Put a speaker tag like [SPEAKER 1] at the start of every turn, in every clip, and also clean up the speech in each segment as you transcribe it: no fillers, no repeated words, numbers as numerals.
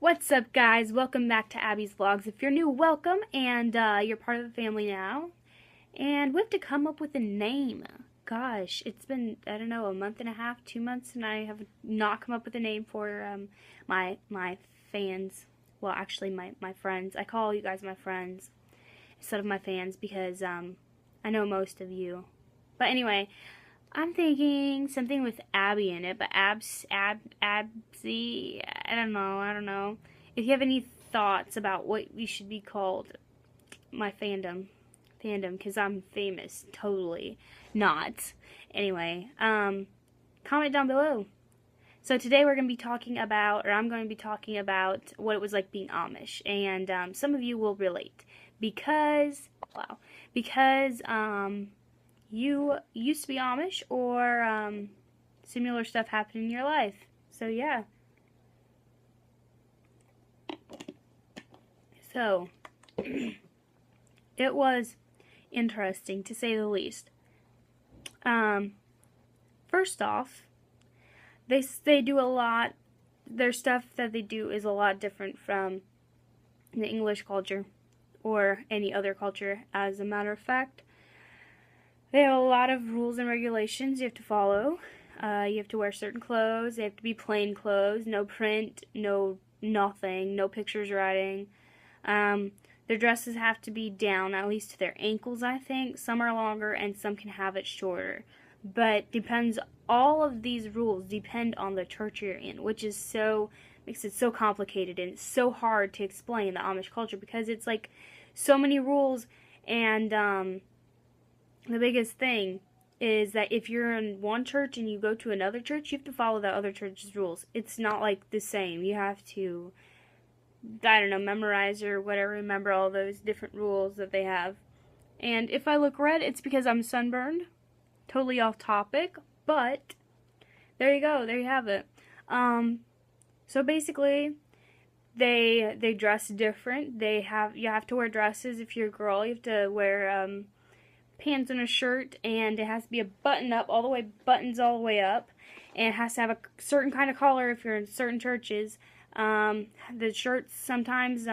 [SPEAKER 1] What's up, guys? Welcome back to Abby's Vlogs. If you're new, welcome, and you're part of the family now. And we have to come up with a name. Gosh, it's been, I don't know, a month and a half, 2 months, and I have not come up with a name for my fans. Well, actually, my friends. I call you guys my friends instead of my fans because I know most of you. But anyway, I'm thinking something with Abby in it, but Absy, I don't know. If you have any thoughts about what we should be called, my fandom, because I'm famous, totally not. Anyway, comment down below. So today we're going to be talking about, or I'm going to be talking about what it was like being Amish, and some of you will relate, because you used to be Amish, or similar stuff happened in your life. So yeah. So it was interesting, to say the least. First off, they do a lot. Their stuff that they do is a lot different from the English culture or any other culture. As a matter of fact, they have a lot of rules and regulations you have to follow. You have to wear certain clothes. They have to be plain clothes, no print, no nothing, no pictures writing. Their dresses have to be down at least to their ankles, I think. Some are longer and some can have it shorter. But all of these rules depend on the church you're in, which is makes it so complicated, and it's so hard to explain the Amish culture because it's like so many rules. And the biggest thing is that if you're in one church and you go to another church, you have to follow that other church's rules. It's not like the same. You have to, I don't know, memorize or whatever, remember all those different rules that they have. And if I look red, it's because I'm sunburned. Totally off topic, but there you go. There you have it. So basically, they dress different. You have to wear dresses if you're a girl. You have to wear pants and a shirt, and it has to be a buttons all the way up, and it has to have a certain kind of collar if you're in certain churches. The shirts sometimes,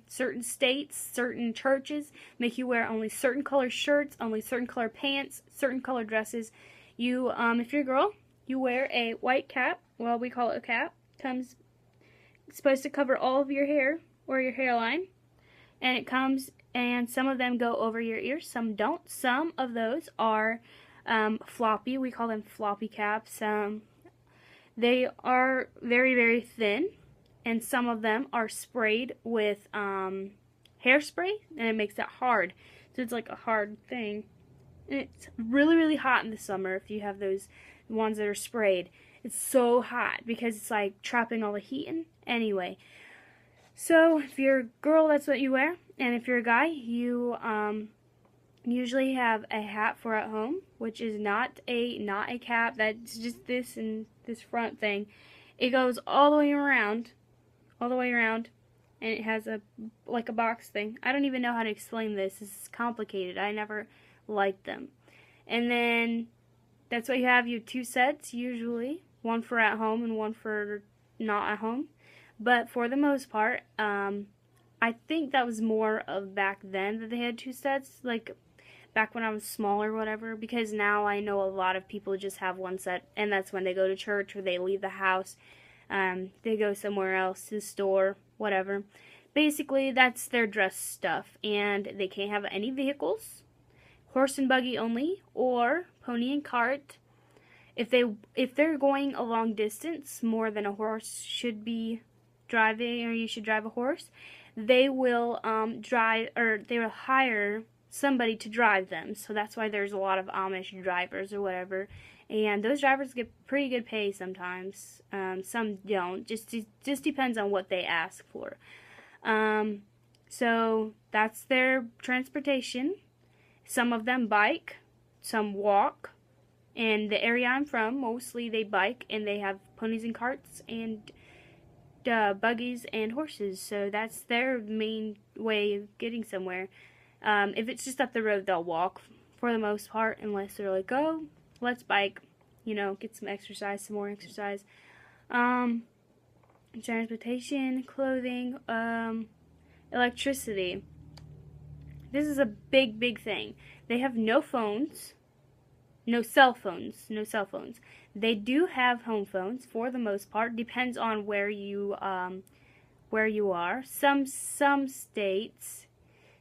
[SPEAKER 1] certain states, certain churches make you wear only certain color shirts, only certain color pants, certain color dresses. You, if you're a girl, you wear a white cap. Well, we call it a cap. It's supposed to cover all of your hair or your hairline, and some of them go over your ears, some don't. Some of those are floppy. We call them floppy caps. They are very, very thin, and some of them are sprayed with hairspray, and it makes it hard. So it's like a hard thing. And it's really, really hot in the summer if you have those ones that are sprayed. It's so hot because it's like trapping all the heat in. Anyway, so if you're a girl, that's what you wear. And if you're a guy, you usually have a hat for at home, which is not a cap. That's just this and this front thing. It goes all the way around, and it has like a box thing. I don't even know how to explain this. This is complicated. I never liked them. And then that's what you have. You have 2 sets usually, one for at home and one for not at home. But for the most part, I think that was more of back then that they had 2 sets, like back when I was small or whatever, because now I know a lot of people just have 1 set, and that's when they go to church or they leave the house. They go somewhere else, to the store, whatever. Basically, that's their dress stuff, and they can't have any vehicles, horse and buggy only, or pony and cart. If they're going a long distance, more than a horse should be driving, or you should drive a horse, they will they will hire somebody to drive them. So that's why there's a lot of Amish drivers or whatever, and those drivers get pretty good pay sometimes. Some don't. Just depends on what they ask for. So that's their transportation. Some of them bike, some walk. In the area I'm from, mostly they bike, and they have ponies and carts and buggies and horses. So that's their main way of getting somewhere. If it's just up the road, they'll walk for the most part, unless they're like, oh, let's bike, get some exercise, some more exercise. transportation, clothing, electricity. This is a big, big thing. They have no phones, no cell phones. They do have home phones for the most part. Depends on where you are. Some states,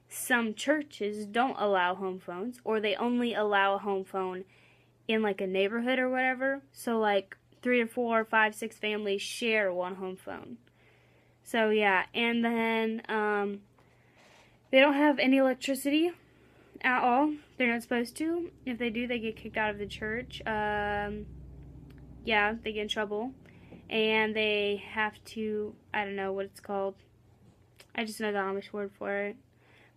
[SPEAKER 1] some churches don't allow home phones, or they only allow a home phone in like a neighborhood or whatever. So like 3 or 4 or 5, 6 families share one home phone. So yeah, and then they don't have any electricity at all. They're not supposed to. If they do, they get kicked out of the church. Yeah, they get in trouble. And they have to, I don't know what it's called. I just know the Amish word for it.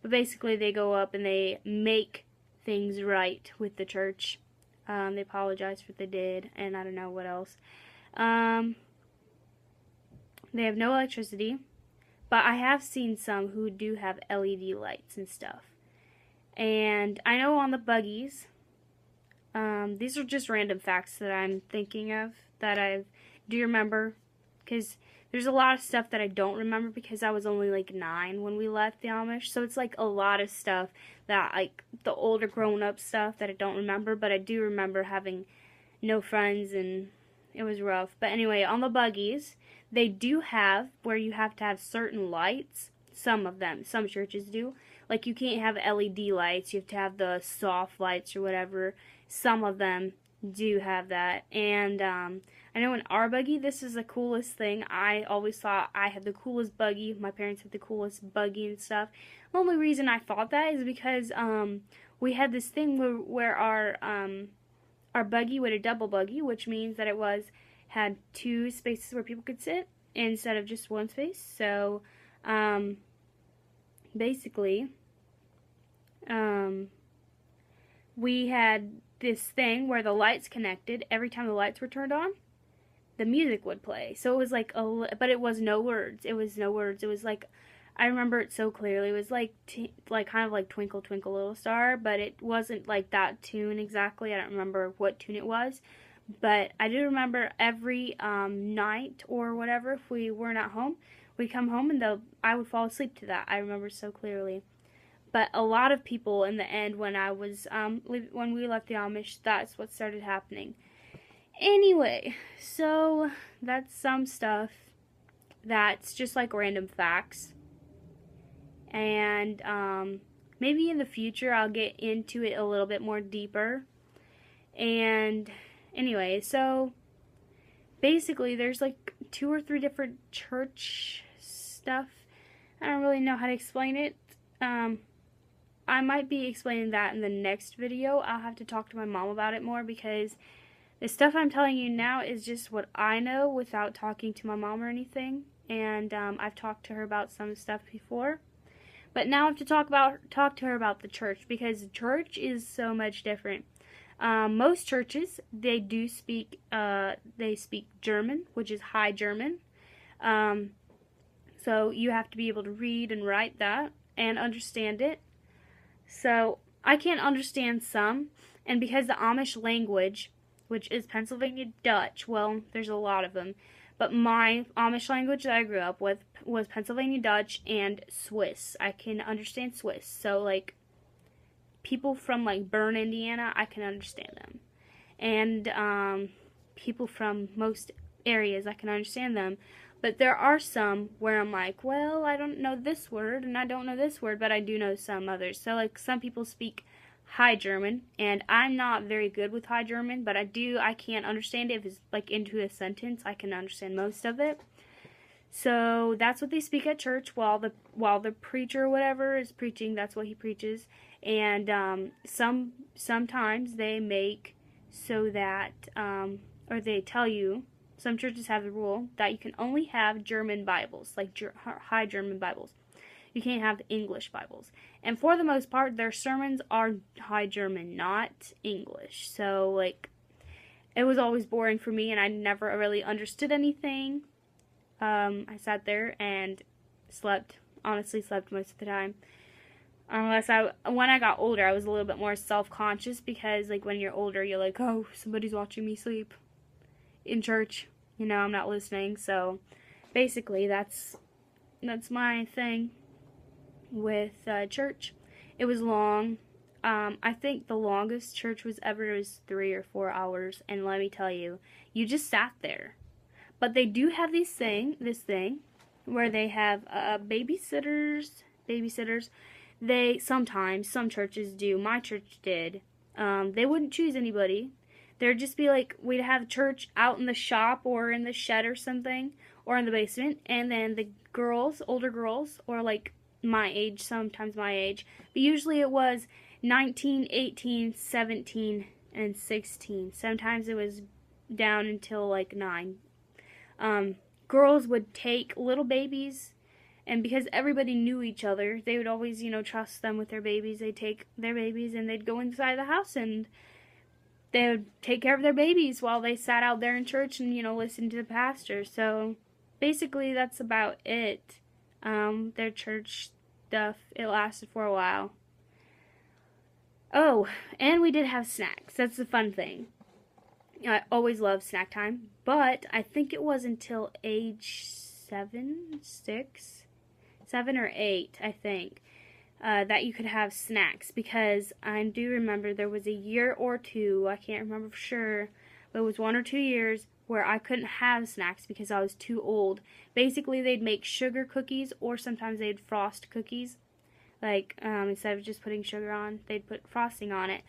[SPEAKER 1] But basically they go up and they make things right with the church. They apologize for what they did, and I don't know what else. They have no electricity, but I have seen some who do have LED lights and stuff. And I know on the buggies, these are just random facts that I'm thinking of that I do remember, because there's a lot of stuff that I don't remember because I was only like 9 when we left the Amish. So it's like a lot of stuff that, like, the older grown-up stuff that I don't remember, but I do remember having no friends and it was rough. But anyway, on the buggies, they do have where you have to have certain lights. Some of them, some churches do. Like, you can't have LED lights, you have to have the soft lights or whatever. Some of them do have that. And I know in our buggy, this is the coolest thing. I always thought I had the coolest buggy. My parents had the coolest buggy and stuff. The only reason I thought that is because we had this thing where our buggy was a double buggy, which means that it had 2 spaces where people could sit instead of just 1 space. So basically, we had this thing where the lights connected. Every time the lights were turned on, the music would play. So it was like but it was no words. It was no words. It was like, I remember it so clearly. It was like kind of like Twinkle Twinkle Little Star, but it wasn't like that tune exactly. I don't remember what tune it was, but I do remember every night or whatever, if we weren't at home, we'd come home and I would fall asleep to that. I remember so clearly. But a lot of people in the end, when when we left the Amish, that's what started happening. Anyway, so that's some stuff that's just like random facts. And maybe in the future I'll get into it a little bit more deeper. And anyway, so basically there's like 2 or 3 different church stuff. I don't really know how to explain it. I might be explaining that in the next video. I'll have to talk to my mom about it more, because the stuff I'm telling you now is just what I know without talking to my mom or anything. And I've talked to her about some stuff before. But now I have to talk to her about the church, because the church is so much different. Most churches, they speak German, which is High German. So you have to be able to read and write that and understand it. So I can't understand some, and because the Amish language, which is Pennsylvania Dutch, well, there's a lot of them, but my Amish language that I grew up with was Pennsylvania Dutch and Swiss. I can understand Swiss. So, like, people from, like, Bern, Indiana, I can understand them. And people from most areas, I can understand them. But there are some where I'm like, well, I don't know this word, and I don't know this word, but I do know some others. So, like, some people speak High German, and I'm not very good with High German, but I can't understand it. If it's, like, into a sentence, I can understand most of it. So, that's what they speak at church while the preacher or whatever is preaching. That's what he preaches. And sometimes they make so that, or they tell you, some churches have the rule that you can only have German Bibles, like High German Bibles. You can't have English Bibles. And for the most part, their sermons are High German, not English. So, like, it was always boring for me, and I never really understood anything. I sat there and honestly slept most of the time. When I got older, I was a little bit more self-conscious, because, like, when you're older, you're like, oh, somebody's watching me sleep in church. You know, I'm not listening, so basically, that's my thing with church. It was long. I think the longest church was 3 or 4 hours, and let me tell you, you just sat there. But they do have this thing where they have babysitters. Some churches do. My church did. They wouldn't choose anybody. There'd just be like, we'd have church out in the shop or in the shed or something, or in the basement, and then the girls, older girls, or like my age, sometimes my age, but usually it was 19, 18, 17, and 16. Sometimes it was down until like 9. Girls would take little babies, and because everybody knew each other, they would always, trust them with their babies. They'd take their babies and they'd go inside the house and they would take care of their babies while they sat out there in church and, listened to the pastor. So basically that's about it. Their church stuff, it lasted for a while. Oh, and we did have snacks. That's the fun thing. I always loved snack time, but I think it was until age 7 or 8, I think, that you could have snacks, because I do remember there was a year or two, I can't remember for sure, but it was 1 or 2 years where I couldn't have snacks because I was too old. Basically, they'd make sugar cookies, or sometimes they'd frost cookies. Like, instead of just putting sugar on, they'd put frosting on it.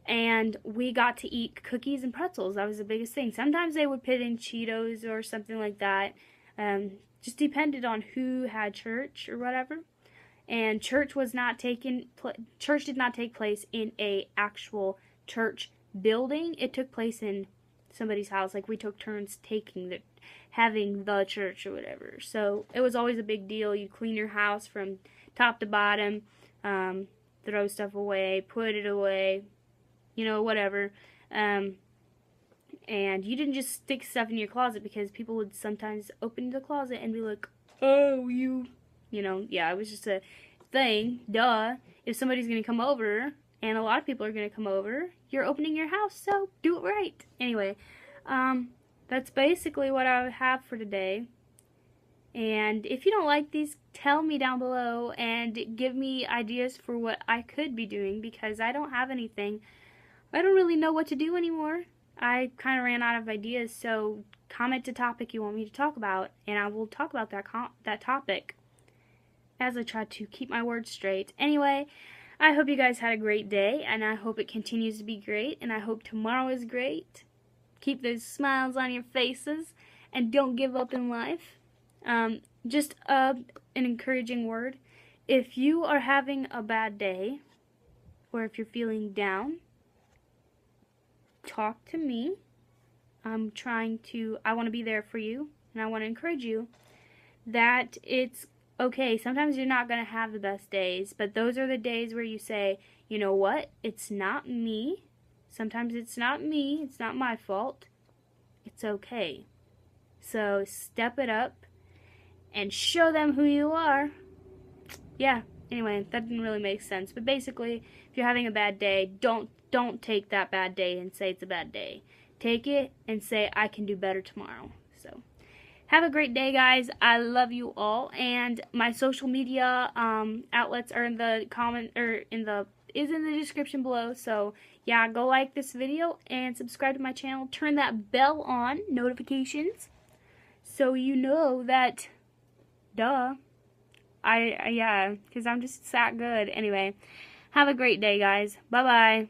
[SPEAKER 1] And we got to eat cookies and pretzels. That was the biggest thing. Sometimes they would put in Cheetos or something like that. Just depended on who had church or whatever. And church did not take place in a actual church building. It took place in somebody's house. Like, we took turns having the church or whatever. So it was always a big deal. You clean your house from top to bottom, throw stuff away, put it away, whatever. And you didn't just stick stuff in your closet, because people would sometimes open the closet and be like, oh, yeah, it was just a thing. Duh. If somebody's going to come over, and a lot of people are going to come over, you're opening your house, so do it right. Anyway, that's basically what I have for today. And if you don't like these, tell me down below and give me ideas for what I could be doing, because I don't have anything. I don't really know what to do anymore. I kind of ran out of ideas, so comment a topic you want me to talk about, and I will talk about that topic as I try to keep my words straight. Anyway, I hope you guys had a great day, and I hope it continues to be great, and I hope tomorrow is great. Keep those smiles on your faces, and don't give up in life. Just an encouraging word. If you are having a bad day, or if you're feeling down, talk to me. I want to be there for you, and I want to encourage you that it's okay. Sometimes you're not going to have the best days, but those are the days where you say, you know what? It's not me. Sometimes it's not me. It's not my fault. It's okay. So step it up and show them who you are. Yeah, anyway, that didn't really make sense. But basically, if you're having a bad day, don't take that bad day and say it's a bad day. Take it and say, I can do better tomorrow. So, have a great day, guys. I love you all. And my social media outlets are in the is in the description below. So, yeah, go like this video and subscribe to my channel. Turn that bell on, notifications, so you know that, duh. Yeah, because I'm just that good. Anyway, have a great day, guys. Bye-bye.